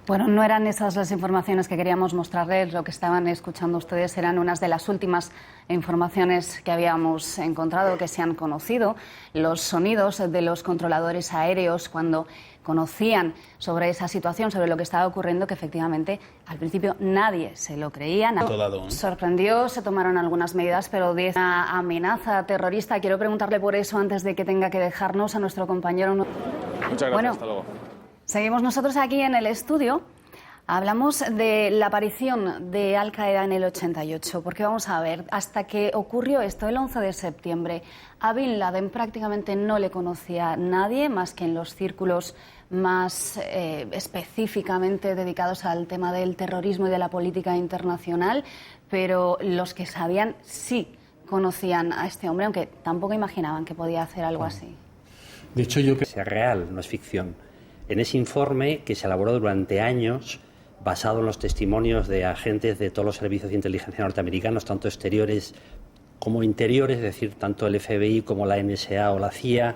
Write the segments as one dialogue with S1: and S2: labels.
S1: Bueno, no eran esas las informaciones que queríamos mostrarles. Lo que estaban escuchando ustedes eran unas de las últimas informaciones que habíamos encontrado, que se han conocido. Los sonidos de los controladores aéreos cuando conocían sobre esa situación, sobre lo que estaba ocurriendo, que efectivamente al principio nadie se lo creía. Sorprendió, se tomaron algunas medidas, pero de una amenaza terrorista. Quiero preguntarle por eso antes de que tenga que dejarnos a nuestro compañero.
S2: Muchas gracias,
S1: bueno,
S2: hasta luego.
S1: Seguimos nosotros aquí en el estudio. Hablamos de la aparición de Al-Qaeda en el 88, porque vamos a ver, hasta que ocurrió esto el 11 de septiembre, a Bin Laden prácticamente no le conocía nadie, más que en los círculos más específicamente dedicados al tema del terrorismo y de la política internacional, pero los que sabían sí conocían a este hombre, aunque tampoco imaginaban que podía hacer algo así.
S3: De hecho, yo creo que sea real, no es ficción. En ese informe, que se elaboró durante años, basado en los testimonios de agentes de todos los servicios de inteligencia norteamericanos, tanto exteriores como interiores, es decir, tanto el FBI como la NSA o la CIA,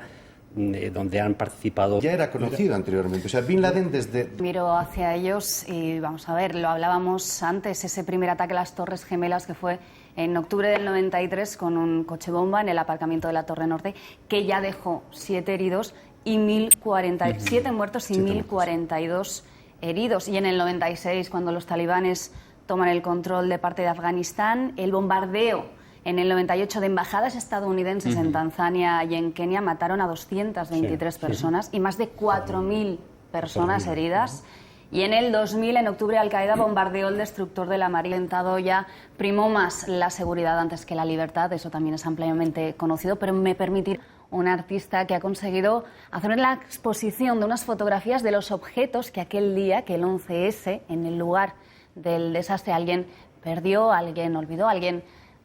S3: donde han participado.
S4: Ya era conocido anteriormente, o sea, Bin Laden desde...
S1: Miro hacia ellos y vamos a ver, lo hablábamos antes, ese primer ataque a las Torres Gemelas que fue en octubre del 93 con un coche bomba en el aparcamiento de la Torre Norte, que ya dejó 7 heridos y 7 muertos y 1.042 heridos. Y en el 96, cuando los talibanes toman el control de parte de Afganistán, el bombardeo en el 98 de embajadas estadounidenses en Tanzania y en Kenia mataron a 223 personas y más de 4.000 personas heridas. Y en el 2000, en octubre, Al-Qaeda bombardeó el destructor de la Marina. Ya primó más la seguridad antes que la libertad, eso también es ampliamente conocido, pero me permitirá un artista que ha conseguido hacer la exposición de unas fotografías de los objetos que aquel día, que el 11S, en el lugar del desastre, alguien perdió, alguien olvidó,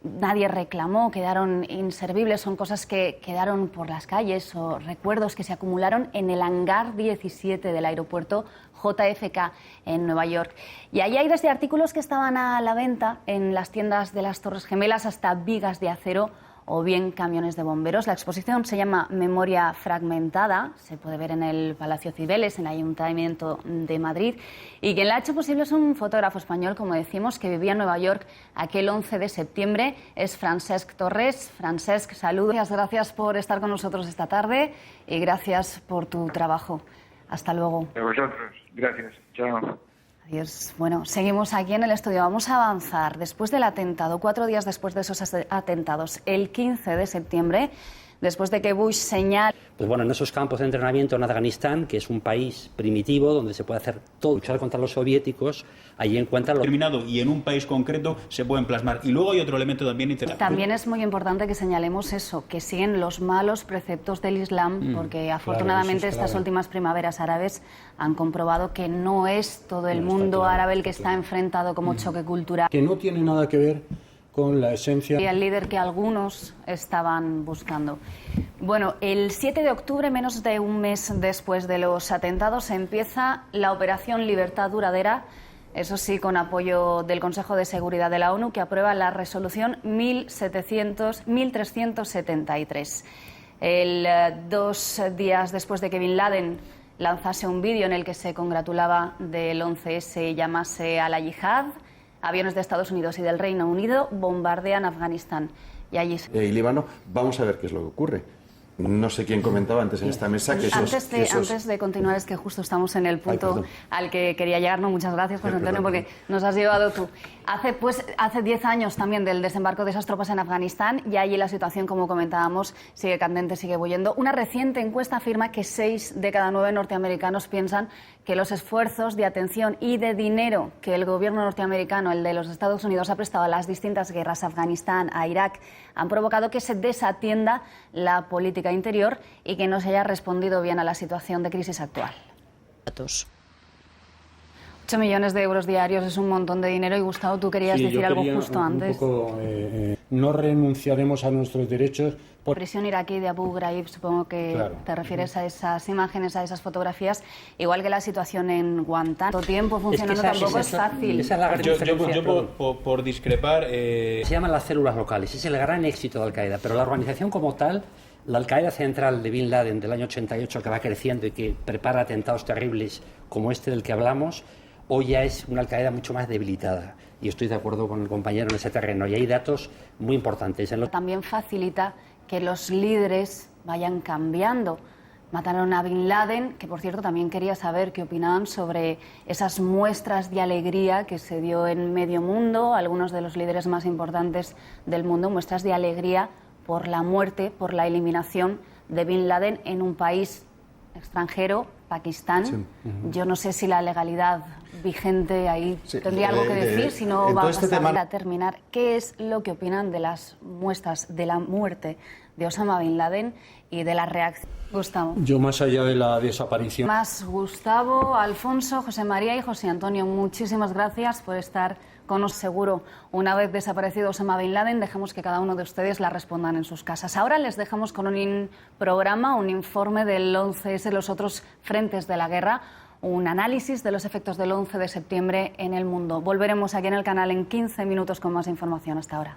S1: nadie reclamó, quedaron inservibles, son cosas que quedaron por las calles o recuerdos que se acumularon en el hangar 17 del aeropuerto JFK en Nueva York. Y ahí hay desde artículos que estaban a la venta en las tiendas de las Torres Gemelas hasta vigas de acero o bien camiones de bomberos. La exposición se llama Memoria Fragmentada, se puede ver en el Palacio Cibeles, en el Ayuntamiento de Madrid, y quien la ha hecho posible es un fotógrafo español, como decimos, que vivía en Nueva York aquel 11 de septiembre, es Francesc Torres. Francesc, saludos, gracias por estar con nosotros esta tarde y gracias por tu trabajo. Hasta luego.
S5: A vosotros, gracias, chao.
S1: Adiós. Bueno, seguimos aquí en el estudio. Vamos a avanzar. Después del atentado, 4 días después de esos atentados, el 15 de septiembre, después de que Bush señale...
S3: Pues bueno, en esos campos de entrenamiento en Afganistán, que es un país primitivo donde se puede hacer todo, luchar contra los soviéticos, allí encuentran lo
S6: terminado y en un país concreto se pueden plasmar. Y luego hay otro elemento también interesante.
S1: También es muy importante que señalemos eso, que siguen los malos preceptos del Islam, porque afortunadamente estas últimas primaveras árabes han comprobado que no es todo el mundo árabe el que está enfrentado como choque cultural.
S7: Que no tiene nada que ver con la esencia.
S1: Y el líder que algunos estaban buscando. Bueno, el 7 de octubre, menos de un mes después de los atentados, empieza la Operación Libertad Duradera, eso sí, con apoyo del Consejo de Seguridad de la ONU, que aprueba la resolución 1373. 2 días después de que Bin Laden lanzase un vídeo en el que se congratulaba del 11S y llamase a la yihad, aviones de Estados Unidos y del Reino Unido bombardean Afganistán. Y allí...
S4: y Líbano, vamos a ver qué es lo que ocurre. No sé quién comentaba antes en esta mesa que
S1: antes de continuar, es que justo estamos en el punto al que quería llegar. No, muchas gracias, José Antonio, porque nos has llevado tú. Hace 10 años también del desembarco de esas tropas en Afganistán, y allí la situación, como comentábamos, sigue candente, sigue bulliendo. Una reciente encuesta afirma que 6 de cada 9 norteamericanos piensan que los esfuerzos de atención y de dinero que el gobierno norteamericano, el de los Estados Unidos, ha prestado a las distintas guerras, a Afganistán, a Irak, han provocado que se desatienda la política interior y que no se haya respondido bien a la situación de crisis actual. 8 millones de euros diarios es un montón de dinero. Y Gustavo, tú querías decir algo justo antes.
S7: No renunciaremos a nuestros derechos.
S1: Por prisión iraquí de Abu Ghraib, supongo que te refieres a esas imágenes, a esas fotografías, igual que la situación en Guantánamo. Todo tiempo funcionando tampoco es fácil.
S3: Esa es la gran diferencia.
S6: Yo por discrepar...
S3: Se llaman las células locales, es el gran éxito de Al-Qaeda, pero la organización como tal, la Al-Qaeda central de Bin Laden del año 88, que va creciendo y que prepara atentados terribles como este del que hablamos, hoy ya es una Al-Qaeda mucho más debilitada. Y estoy de acuerdo con el compañero en ese terreno. Y hay datos muy importantes.
S1: También facilita que los líderes vayan cambiando. Mataron a Bin Laden, que por cierto también quería saber qué opinaban sobre esas muestras de alegría que se dio en medio mundo, algunos de los líderes más importantes del mundo, muestras de alegría por la muerte, por la eliminación de Bin Laden en un país extranjero, Pakistán. Sí. Yo no sé si la legalidad vigente ahí tendría algo que decir, si no va a pasar a terminar. ¿Qué es lo que opinan de las muestras de la muerte de Osama Bin Laden y de la reacción? Gustavo.
S7: Yo, más allá de la desaparición.
S1: Más Gustavo, Alfonso, José María y José Antonio, muchísimas gracias por estar con nosotros. Seguro, una vez desaparecido Osama Bin Laden, dejemos que cada uno de ustedes la respondan en sus casas. Ahora les dejamos con un programa, un informe del 11S, los otros frentes de la guerra, un análisis de los efectos del 11 de septiembre en el mundo. Volveremos aquí en el canal en 15 minutos con más información. Hasta ahora.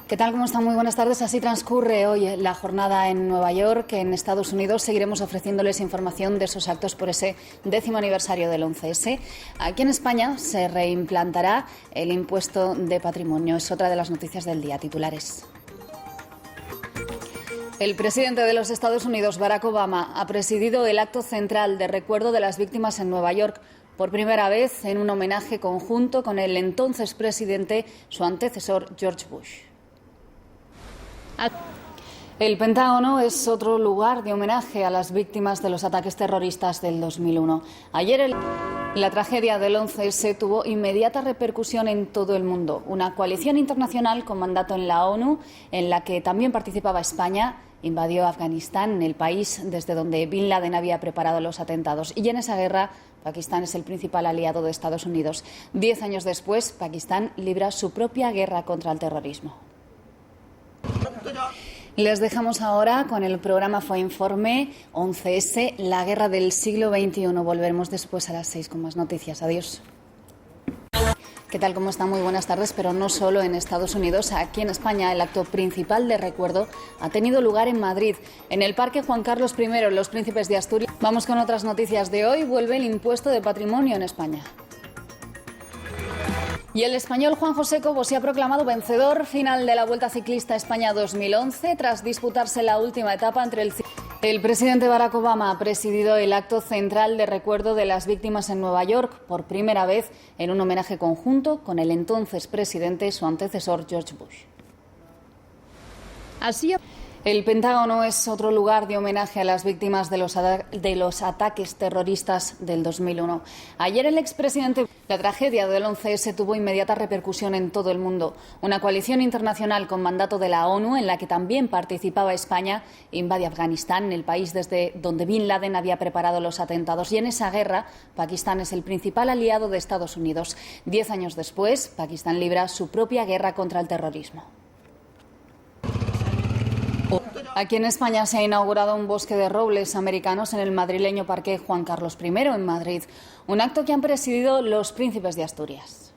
S1: ¿Qué tal? ¿Cómo están? Muy buenas tardes. Así transcurre hoy la jornada en Nueva York. En Estados Unidos seguiremos ofreciéndoles información de esos actos por ese 10º aniversario del 11S. Aquí en España se reimplantará el impuesto de patrimonio. Es otra de las noticias del día. Titulares. El presidente de los Estados Unidos, Barack Obama, ha presidido el acto central de recuerdo de las víctimas en Nueva York, por primera vez en un homenaje conjunto con el entonces presidente, su antecesor, George Bush. El Pentágono es otro lugar de homenaje a las víctimas de los ataques terroristas del 2001. Ayer la tragedia del 11S tuvo inmediata repercusión en todo el mundo. Una coalición internacional con mandato en la ONU, en la que también participaba España, invadió Afganistán, el país desde donde Bin Laden había preparado los atentados. Y en esa guerra, Pakistán es el principal aliado de Estados Unidos. 10 años después, Pakistán libra su propia guerra contra el terrorismo. Les dejamos ahora con el programa Fue Informe 11S, la guerra del siglo XXI. Volveremos después a las 6 con más noticias. Adiós. ¿Qué tal? ¿Cómo están? Muy buenas tardes, pero no solo en Estados Unidos. Aquí en España el acto principal de recuerdo ha tenido lugar en Madrid, en el Parque Juan Carlos I, Los Príncipes de Asturias. Vamos con otras noticias de hoy. Vuelve el impuesto de patrimonio en España. Y el español Juan José Cobo se ha proclamado vencedor final de la Vuelta Ciclista España 2011 tras disputarse la última etapa entre el presidente Barack Obama ha presidido el acto central de recuerdo de las víctimas en Nueva York por primera vez en un homenaje conjunto con el entonces presidente, su antecesor George Bush. El Pentágono es otro lugar de homenaje a las víctimas de los ataques terroristas del 2001. Ayer el expresidente. La tragedia del 11S tuvo inmediata repercusión en todo el mundo. Una coalición internacional con mandato de la ONU, en la que también participaba España, invade Afganistán, el país desde donde Bin Laden había preparado los atentados. Y en esa guerra, Pakistán es el principal aliado de Estados Unidos. 10 años después, Pakistán libra su propia guerra contra el terrorismo. Aquí en España se ha inaugurado un bosque de robles americanos en el madrileño Parque Juan Carlos I, en Madrid. Un acto que han presidido los Príncipes de Asturias.